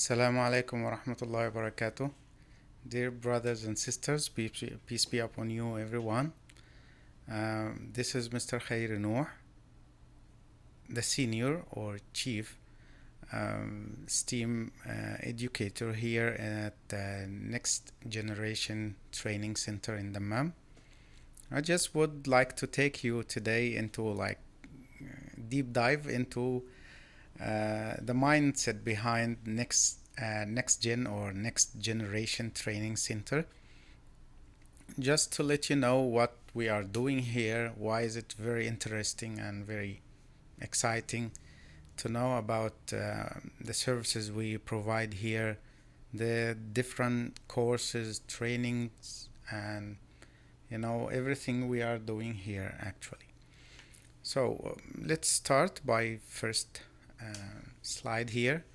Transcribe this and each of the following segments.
Assalamu alaikum wa rahmatullahi wa barakatuh. Dear brothers and sisters, peace be upon you, everyone. This is Mr. Khair Noor, the senior or chief STEAM educator here at the Next Generation Training Center in Dammam. I just would like to take you today into deep dive into the mindset behind Nexgen or Next Generation Training Center. Just to let you know what we are doing here, why is it very interesting and very exciting to know about the services we provide here, the different courses, trainings, and everything we are doing here actually. So let's start by first slide here.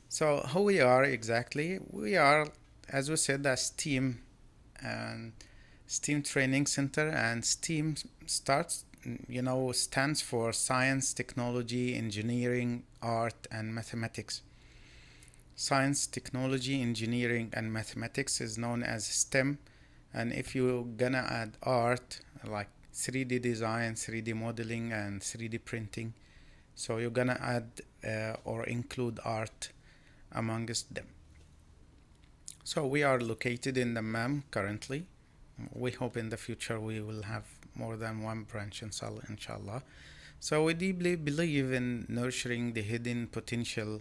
So who we are exactly? We are, as we said, a STEAM and STEAM training center, and STEAM stands for science, technology, engineering, art, and mathematics. Science, technology, engineering, and mathematics is known as STEM, and if you're gonna add art like 3D design, 3D modeling, and 3D printing, so you're gonna add or include art amongst them. So we are located in the MAM currently. We hope in the future we will have more than one branch inshallah. So we deeply believe in nurturing the hidden potential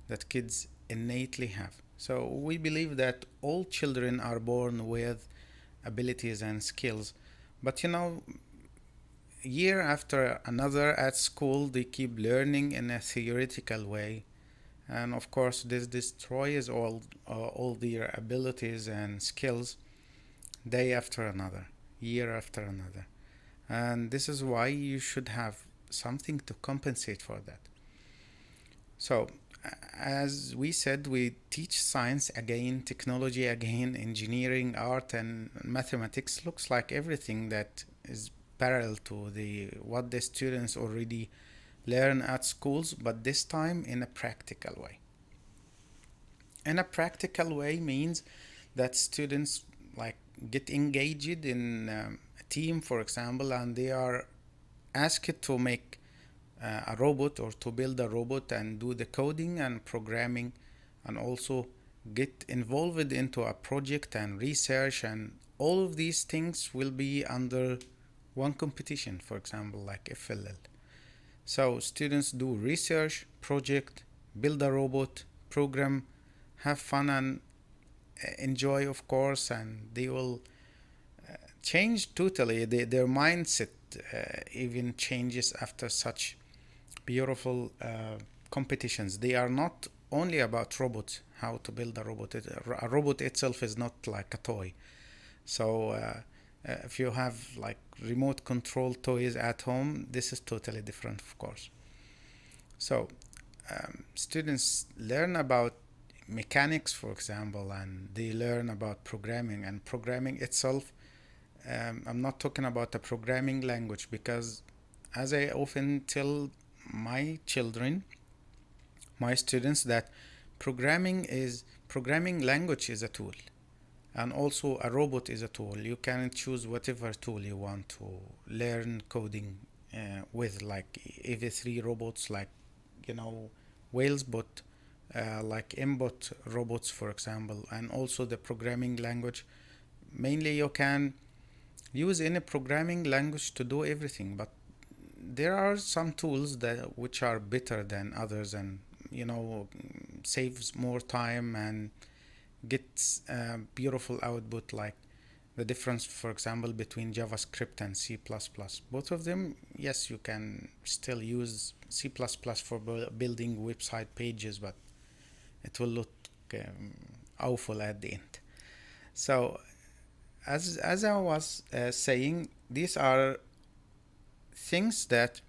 that kids innately have. So we believe that all children are born with abilities and skills, but year after another at school they keep learning in a theoretical way, and of course this destroys all their abilities and skills day after another, year after another. And this is why you should have something to compensate for that. So as we said, we teach science again, technology again, engineering, art, and mathematics. Looks like everything that is parallel to the what the students already learn at schools, but this time in a practical way. In a practical way means that students like get engaged in a team, for example, and they are asked to make a robot or to build a robot and do the coding and programming, and also get involved into a project and research, and all of these things will be under one competition, for example like FLL. So students do research project, build a robot, program, have fun, and enjoy, of course, and they will change totally. Their mindset even changes after such beautiful competitions. They are not only about robots, how to build a robot. A robot itself is not like a toy. So if you have like remote control toys at home, this is totally different, of course. So students learn about mechanics, for example, and they learn about programming. And programming itself, I'm not talking about a programming language, because as I often tell my children, my students, that programming language is a tool, and also a robot is a tool. You can choose whatever tool you want to learn coding with, like EV3 robots, like Whalesbot, like mbot robots, for example. And also the programming language, mainly you can use any programming language to do everything, but there are some tools that which are better than others, and saves more time and gets beautiful output, like the difference, for example, between JavaScript and C++. Both of them, yes, you can still use C++ for building website pages, but it will look awful at the end. So as I was saying, these are things that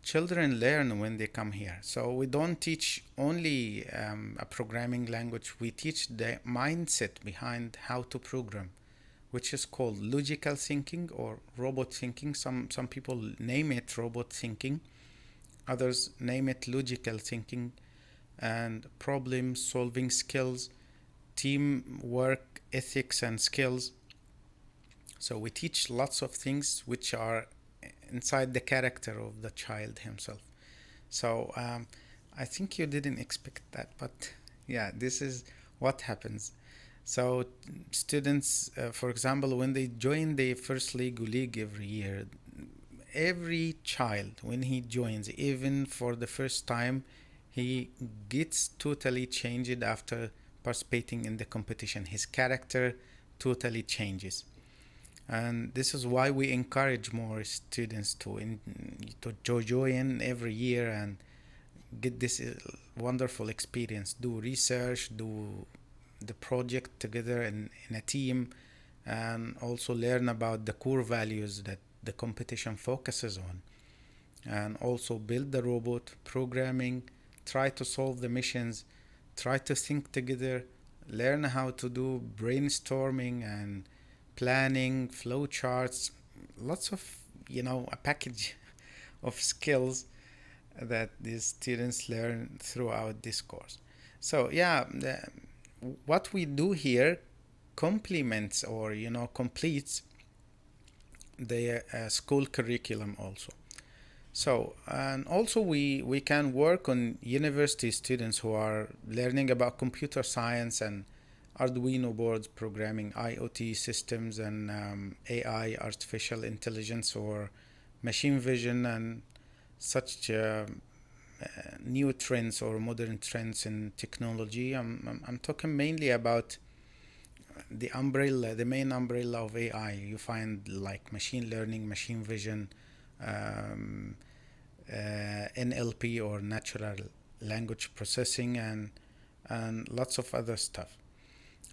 children learn when they come here. So we don't teach only a programming language, we teach the mindset behind how to program, which is called logical thinking or robot thinking. Some people name it robot thinking, others name it logical thinking. and problem solving skills, teamwork ethics and skills. So we teach lots of things which are inside the character of the child himself. So I think you didn't expect that, but yeah, this is what happens. So students, for example, when they join the first Lego League every year, every child when he joins, even for the first time, he gets totally changed after participating in the competition. His character totally changes, and this is why we encourage more students to join every year and get this wonderful experience, do research, do the project together in a team, and also learn about the core values that the competition focuses on, and also build the robot programming, try to solve the missions, try to think together, learn how to do brainstorming and planning, flow charts, lots of, a package of skills that these students learn throughout this course. So yeah, what we do here complements or completes the school curriculum also. So, and also we can work on university students who are learning about computer science and Arduino boards programming, IoT systems, and AI, artificial intelligence, or machine vision, and such new trends or modern trends in technology. I'm talking mainly about the main umbrella of AI. You find like machine learning, machine vision, um, NLP or natural language processing, and lots of other stuff.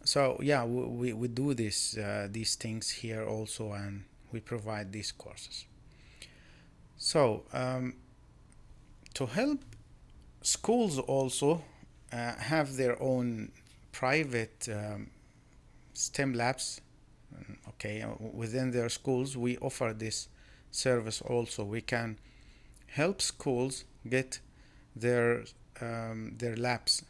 So yeah, we do these things here also, and we provide these courses. So to help schools also have their own private STEM labs. Okay, within their schools, we offer this service also. We can help schools get their labs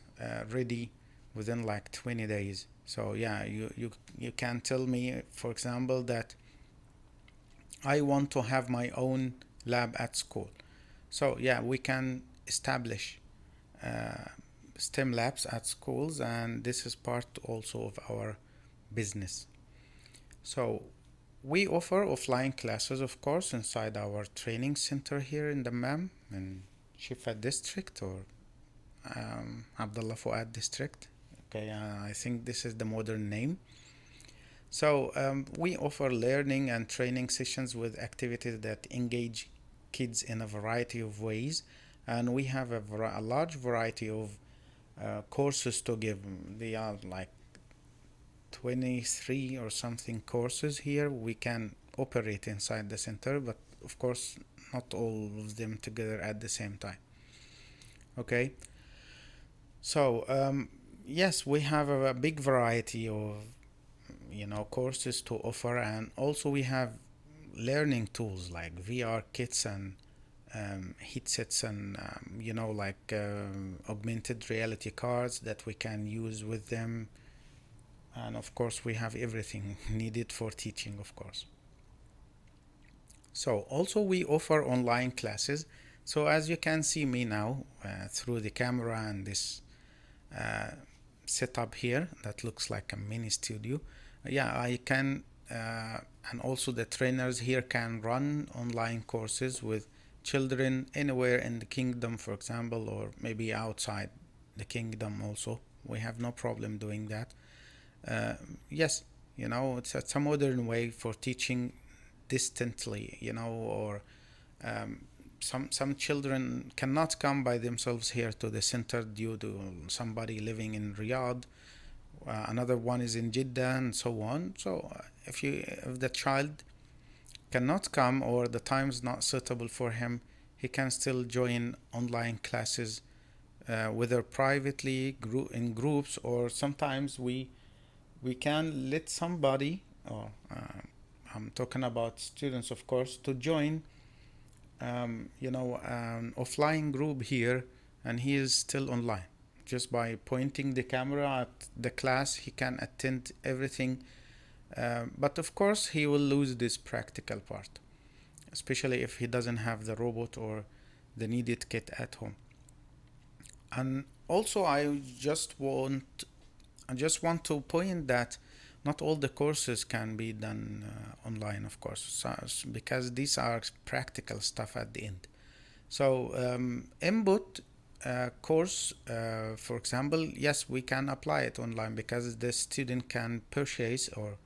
ready within like 20 days. So yeah, you can tell me, for example, that I want to have my own lab at school. So yeah, we can establish uh, STEM labs at schools, and this is part also of our business. So we offer offline classes, of course, inside our training center here in Dammam in Shifa district, or Abdullah Fuad district. Okay, I think this is the modern name. So we offer learning and training sessions with activities that engage kids in a variety of ways, and we have a large variety of courses to give. They are like 23 or something courses here we can operate inside the center, but of course not all of them together at the same time. Okay, so yes, we have a big variety of courses to offer, and also we have learning tools like VR kits and headsets, and like augmented reality cards that we can use with them. And of course we have everything needed for teaching, of course. So also we offer online classes. So as you can see me now through the camera and this uh, setup here that looks like a mini studio, yeah, I can and also the trainers here can run online courses with children anywhere in the kingdom, for example, or maybe outside the kingdom also. We have no problem doing that. uh, yes, it's a modern way for teaching distantly, or um, some children cannot come by themselves here to the center due to somebody living in Riyadh, another one is in Jeddah, and so on. So if the child cannot come or the time is not suitable for him, he can still join online classes, whether privately, in groups, or sometimes we can let somebody, or I'm talking about students, of course, to join an offline group here, and he is still online. just by pointing the camera at the class, he can attend everything. But of course, he will lose this practical part, especially if he doesn't have the robot or the needed kit at home. And also, I just want to point that not all the courses can be done online, of course, because these are practical stuff at the end. So, input course, for example, yes, we can apply it online because the student can purchase or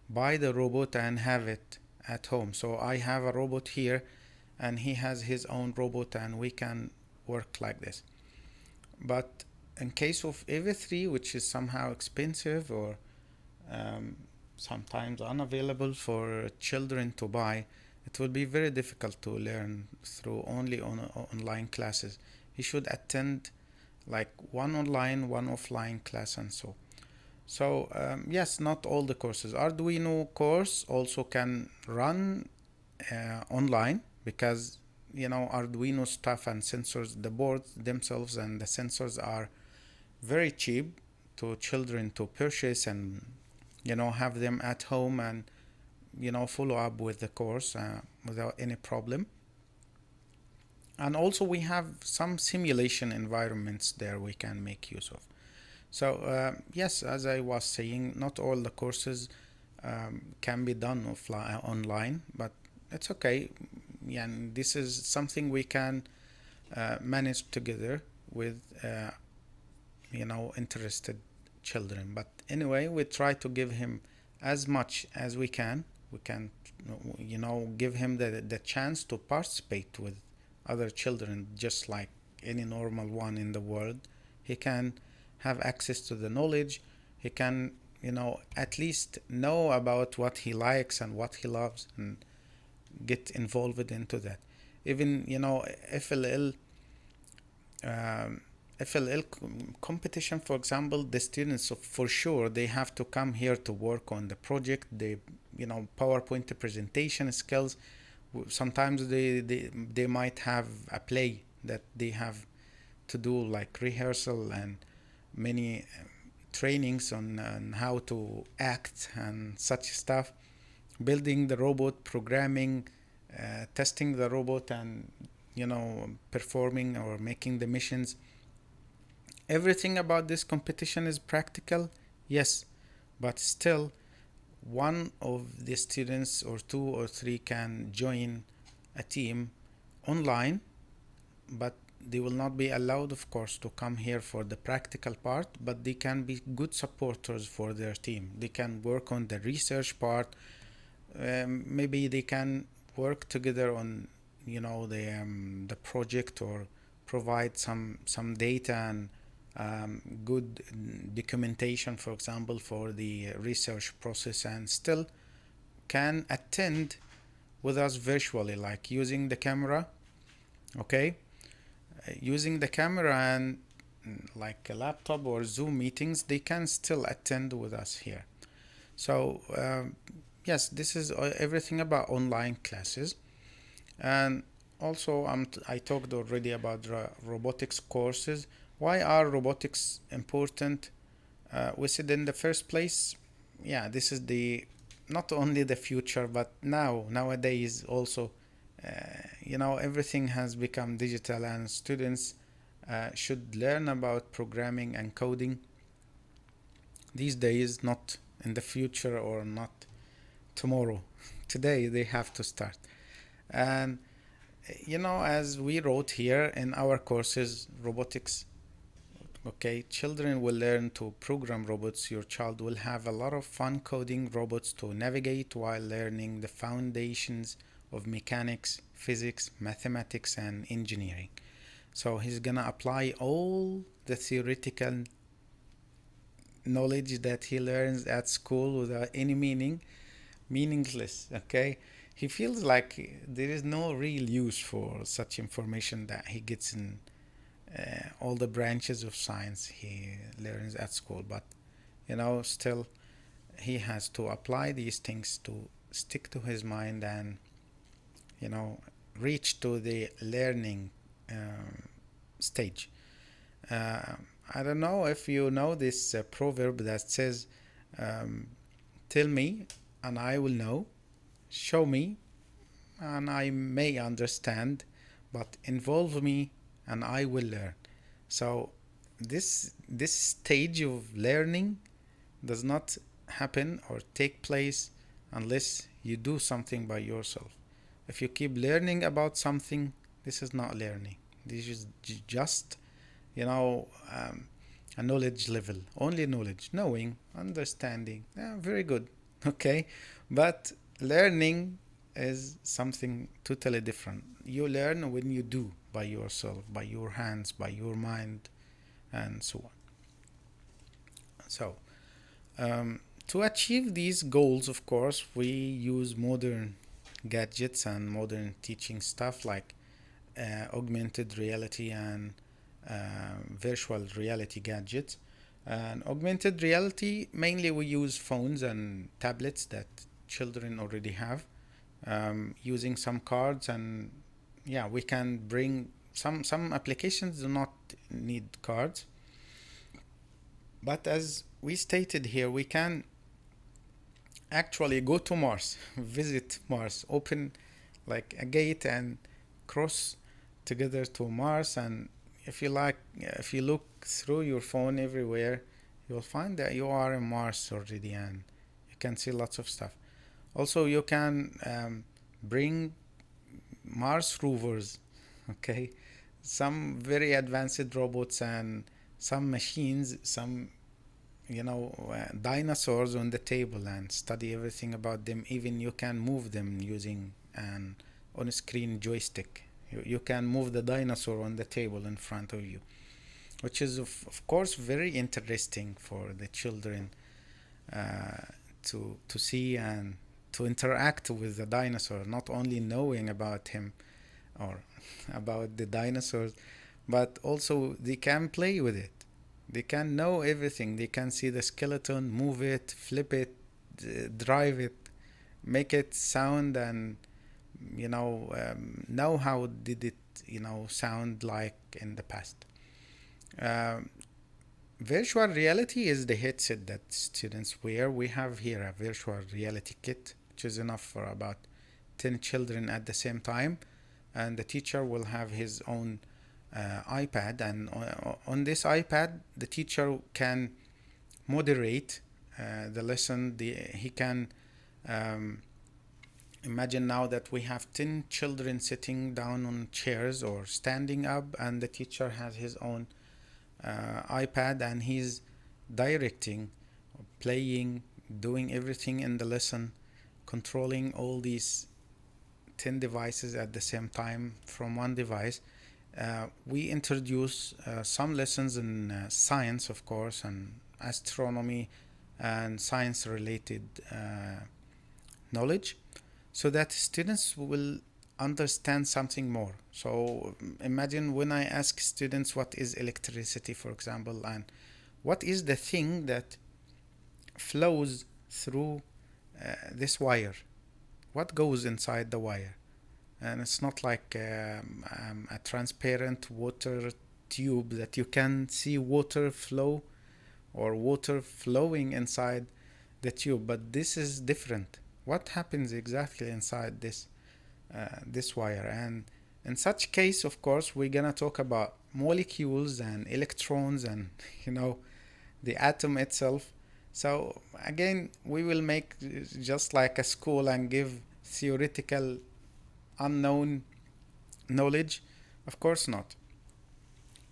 buy the robot and have it at home. So I have a robot here and he has his own robot and we can work like this. But in case of EV3, which is somehow expensive or um, sometimes unavailable for children to buy, it will be very difficult to learn through only online classes. He should attend like one online, one offline class, and so. Yes, not all the courses. Arduino course also can run online because Arduino stuff and sensors, the boards themselves and the sensors are very cheap to children to purchase and have them at home and follow up with the course without any problem. And also we have some simulation environments there we can make use of. So yes, as I was saying, not all the courses can be done offline online, but it's okay. Yeah, and this is something we can manage together with interested children. But anyway, we try to give him as much as we can. We can give him the chance to participate with other children just like any normal one in the world. He can have access to the knowledge. He can at least know about what he likes and what he loves and get involved into that. Even FLL um, FLL competition, for example, the students for sure they have to come here to work on the project. They PowerPoint presentation skills. Sometimes they might have a play that they have to do, like rehearsal and many trainings on how to act and such stuff, building the robot, programming, testing the robot, and performing or making the missions. Everything about this competition is practical, yes, but still one of the students or two or three can join a team online, but they will not be allowed, of course, to come here for the practical part, but they can be good supporters for their team. They can work on the research part. Maybe they can work together on the project, or provide some data and good documentation, for example, for the research process, and still can attend with us virtually, like using the camera. Okay, using the camera and like a laptop or Zoom meetings, they can still attend with us here. So yes, this is everything about online classes. And also I talked already about robotics courses. Why are robotics important? We said in the first place, yeah, this is the not only the future, but nowadays also, everything has become digital, and students should learn about programming and coding these days, not in the future or not tomorrow. Today they have to start. And as we wrote here in our courses, robotics, okay, children will learn to program robots. Your child will have a lot of fun coding robots to navigate while learning the foundations of mechanics, physics, mathematics, and engineering. So he's gonna apply all the theoretical knowledge that he learns at school without any meaningless. Okay, he feels like there is no real use for such information that he gets in all the branches of science he learns at school. But still he has to apply these things to stick to his mind and reach to the learning stage. I don't know if you know this proverb that says, um, tell me and I will know, show me and I may understand, but involve me and I will learn. So this stage of learning does not happen or take place unless you do something by yourself. If you keep learning about something, this is not learning. This is just, you know, a knowledge level, only knowledge, knowing, understanding. Yeah, very good. Okay, but learning is something totally different. You learn when you do by yourself, by your hands, by your mind, and so on. So, to achieve these goals, of course, we use modern gadgets and modern teaching stuff like augmented reality and virtual reality gadgets. And augmented reality, mainly we use phones and tablets that children already have, using some cards, and yeah, we can bring some applications do not need cards, but as we stated here, we can actually go to Mars, visit Mars, open like a gate and cross together to Mars. And if you like, if you look through your phone everywhere, you'll find that you are in Mars already, and you can see lots of stuff. Also, you can bring Mars rovers, okay, some very advanced robots and some machines, some dinosaurs on the table and study everything about them. Even you can move them using an on-screen joystick. You can move the dinosaur on the table in front of you, which is of course very interesting for the children uh, to see and to interact with the dinosaur, not only knowing about him or about the dinosaurs, but also they can play with it. They can know everything. They can see the skeleton, move it, flip it, drive it, make it sound, and know how did it sound like in the past. Um, Virtual reality is the headset that students wear. We have here a virtual reality kit, which is enough for about 10 children at the same time, and the teacher will have his own iPad, and on this iPad the teacher can moderate the lesson. He can um, imagine now that we have 10 children sitting down on chairs or standing up, and the teacher has his own iPad, and he's directing, playing, doing everything in the lesson, controlling all these 10 devices at the same time from one device. We introduce some lessons in science, of course, and astronomy and science related knowledge, so that students will understand something more. So imagine when I ask students what is electricity, for example, and what is the thing that flows through this wire, what goes inside the wire. And it's not like a transparent water tube that you can see water flow or water flowing inside the tube, but this is different. What happens exactly inside this wire? And in such case, of course, we're gonna talk about molecules and electrons and the atom itself. So again, we will make just like a school and give theoretical unknown knowledge. Of course not.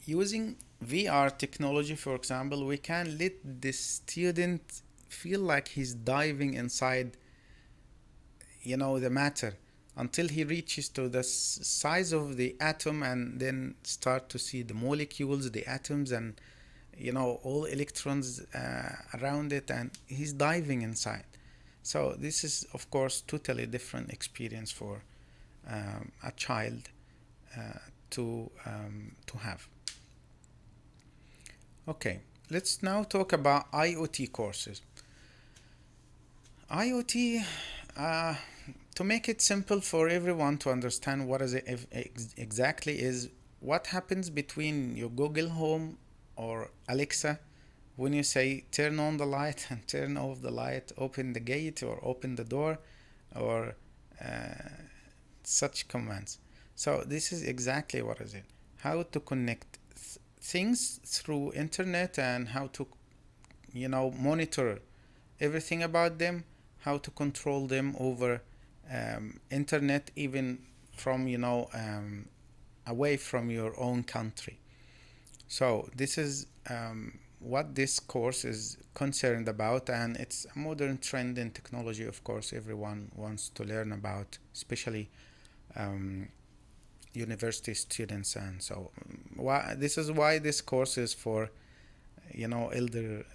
Using VR technology, for example, we can let the student feel like he's diving inside the matter until he reaches to the size of the atom, and then start to see the molecules, the atoms, and all electrons around it, and he's diving inside. So this is of course totally different experience for a child to have. Okay, let's now talk about IoT courses. IoT, to make it simple for everyone to understand what is it exactly, is what happens between your Google Home or Alexa, when you say turn on the light and turn off the light, open the gate or open the door, or such commands. So this is exactly what is it. How to connect things through internet, and how to monitor everything about them, how to control them over internet, even from away from your own country. So this is what this course is concerned about, and it's a modern trend in technology. Of course, everyone wants to learn about, especially university students, and so this is why this course is for elder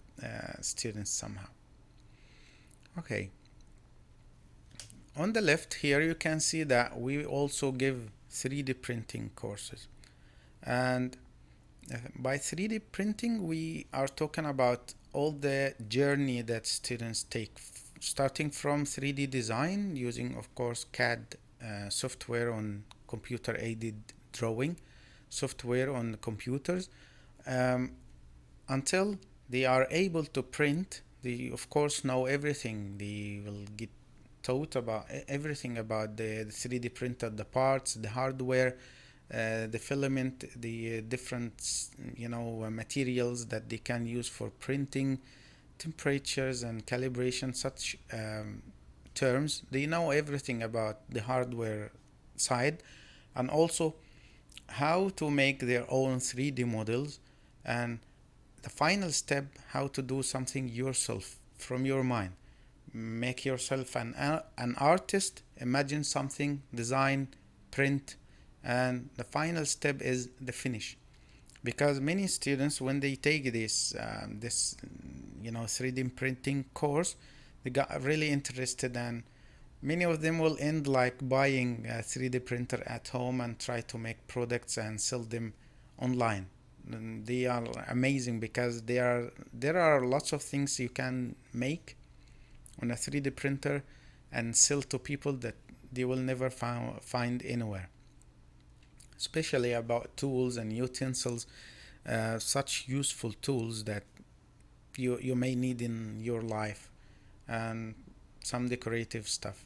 students somehow. Okay, on the left here you can see that we also give 3D printing courses, and by 3D printing we are talking about all the journey that students take, starting from 3D design using, of course, CAD software on computer aided drawing software on computers, until they are able to print. They of course know everything. They will get taught about everything about the 3D printer, the parts, the hardware, the filament, the different materials that they can use for printing, temperatures and calibration, such terms. They know everything about the hardware side, and also how to make their own 3D models, and the final step, how to do something yourself from your mind. Make yourself an artist, imagine something, design, print, and the final step is the finish. Because many students, when they take this 3D printing course, they got really interested, and many of them will end like buying a 3D printer at home and try to make products and sell them online. And they are amazing because there are lots of things you can make on a 3D printer and sell to people that they will never find anywhere. Especially about tools and utensils, such useful tools that you may need in your life, and some decorative stuff.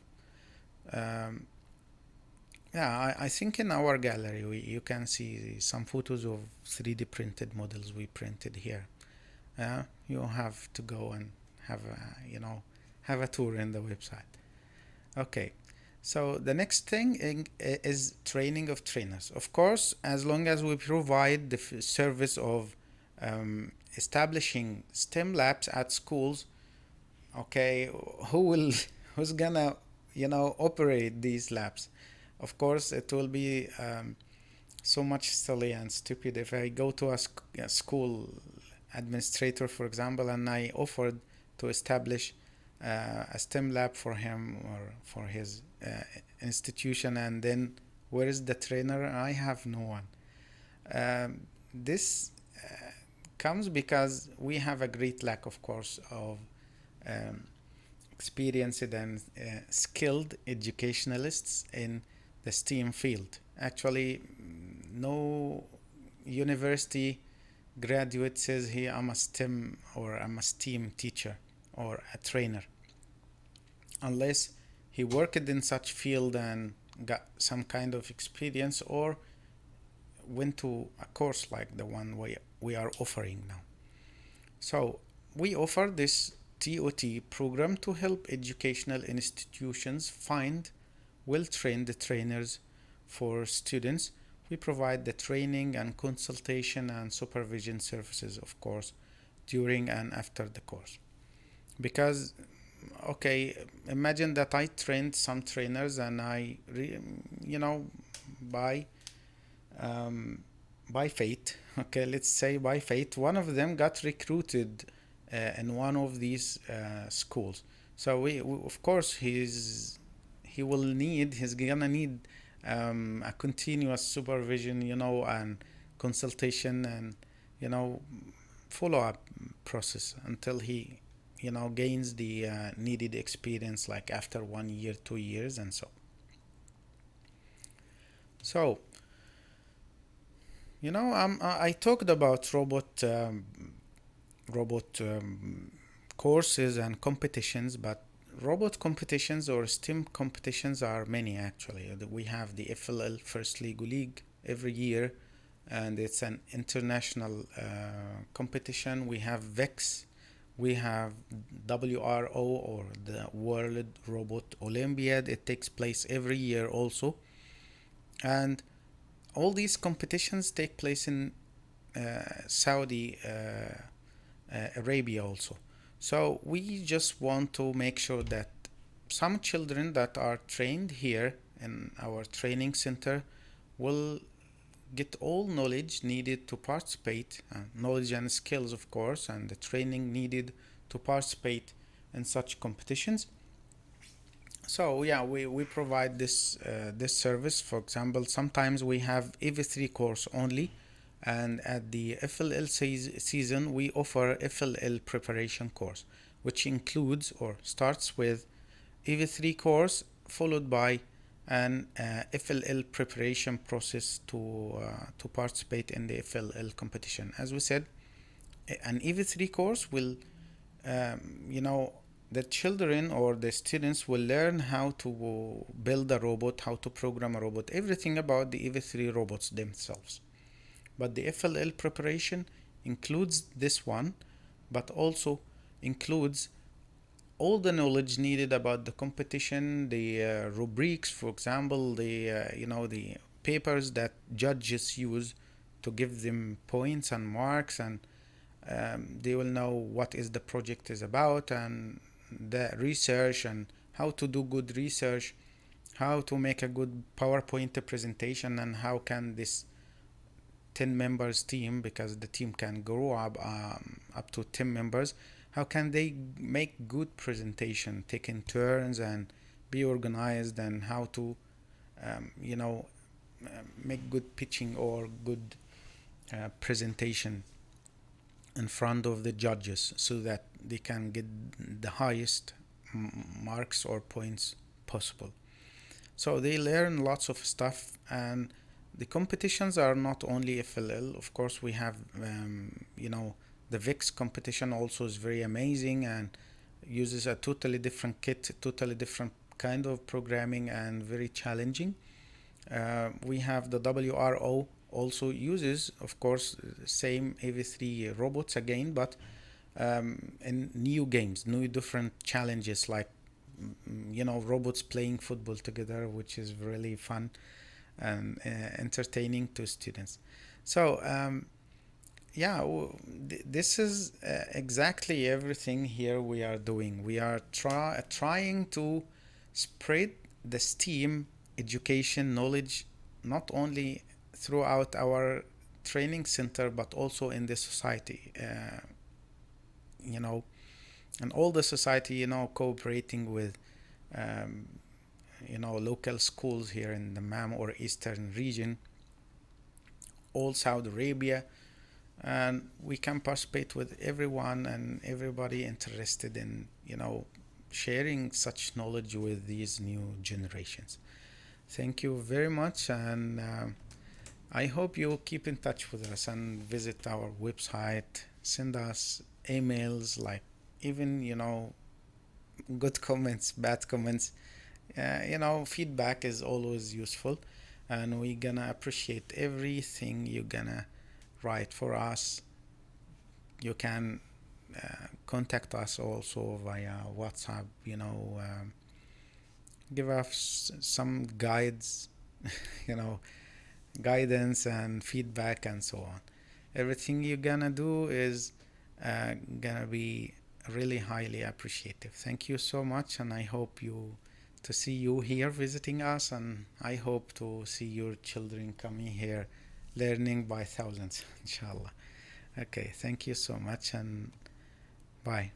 I think in our gallery you can see some photos of 3D printed models we printed here. You have to go and have a tour in the website. Okay, so the next thing is training of trainers. Of course, as long as we provide the service of establishing STEM labs at schools, okay, who's gonna operate these labs? Of course, it will be so much silly and stupid if I go to a school administrator, for example, and I offered to establish a STEM lab for him or for his institution, and then where is the trainer? I have no one. This comes because we have a great lack, of course, of experienced and skilled educationalists in the STEM field. Actually, no university graduate says, "Hey, I'm a STEM or I'm a STEM teacher or a trainer," unless he worked in such field and got some kind of experience, or went to a course like the one we are offering now. So we offer this TOT program to help educational institutions find well-trained trainers for students. We provide the training and consultation and supervision services, of course, during and after the course. Because, okay, imagine that I trained some trainers and by by fate, okay, let's say by fate, one of them got recruited in one of these schools. So we of course he's gonna need a continuous supervision, and consultation, and follow-up process until he gains the needed experience, like after 1 year, 2 years, and so I talked about robot courses and competitions, but robot competitions or STEM competitions are many actually. We have the FLL First League every year, and it's an international competition. We have VEX, we have WRO or the World Robot Olympiad. It takes place every year also, and all these competitions take place in Saudi Arabia also. So we just want to make sure that some children that are trained here in our training center will get all knowledge needed to participate, knowledge and skills, of course, and the training needed to participate in such competitions. So yeah, we provide this service. For example, sometimes we have EV3 course only, and at the FLL season we offer FLL preparation course, which includes or starts with EV3 course followed by an FLL preparation process to participate in the FLL competition. As we said, an EV3 course will you know the children or the students will learn how to build a robot, how to program a robot, everything about the EV3 robots themselves. But the FLL preparation includes this one, but also includes all the knowledge needed about the competition, the rubrics, for example, the papers that judges use to give them points and marks, and they will know what is the project is about, and the research and how to do good research, how to make a good PowerPoint presentation, and how can this 10 members team, because the team can grow up to 10 members, how can they make good presentation, taking turns and be organized, and how to um, you know make good pitching or good presentation in front of the judges so that they can get the highest marks or points possible. So they learn lots of stuff, and the competitions are not only FLL. Of course, we have the VIX competition also is very amazing and uses a totally different kit, totally different kind of programming, and very challenging. We have the WRO also uses, of course, same AV3 robots again, but in new games, new different challenges, like robots playing football together, which is really fun and entertaining to students. So yeah, this is exactly everything here we are doing. We are trying to spread the STEAM education knowledge not only throughout our training center but also in the society. You know, and all the society, cooperating with um, local schools here in the MAM or Eastern region, all Saudi Arabia, and we can participate with everyone and everybody interested in sharing such knowledge with these new generations. Thank you very much, and I hope you keep in touch with us and visit our website, send us emails, like even good comments, bad comments. Feedback is always useful, and we're gonna appreciate everything you're gonna write for us. You can contact us also via WhatsApp. Give us some guides, you know, guidance and feedback and so on. Everything you're gonna do is gonna be really highly appreciative. Thank you so much, and I hope to see you here visiting us, and I hope to see your children coming here learning by thousands, inshallah. Okay, thank you so much, and bye.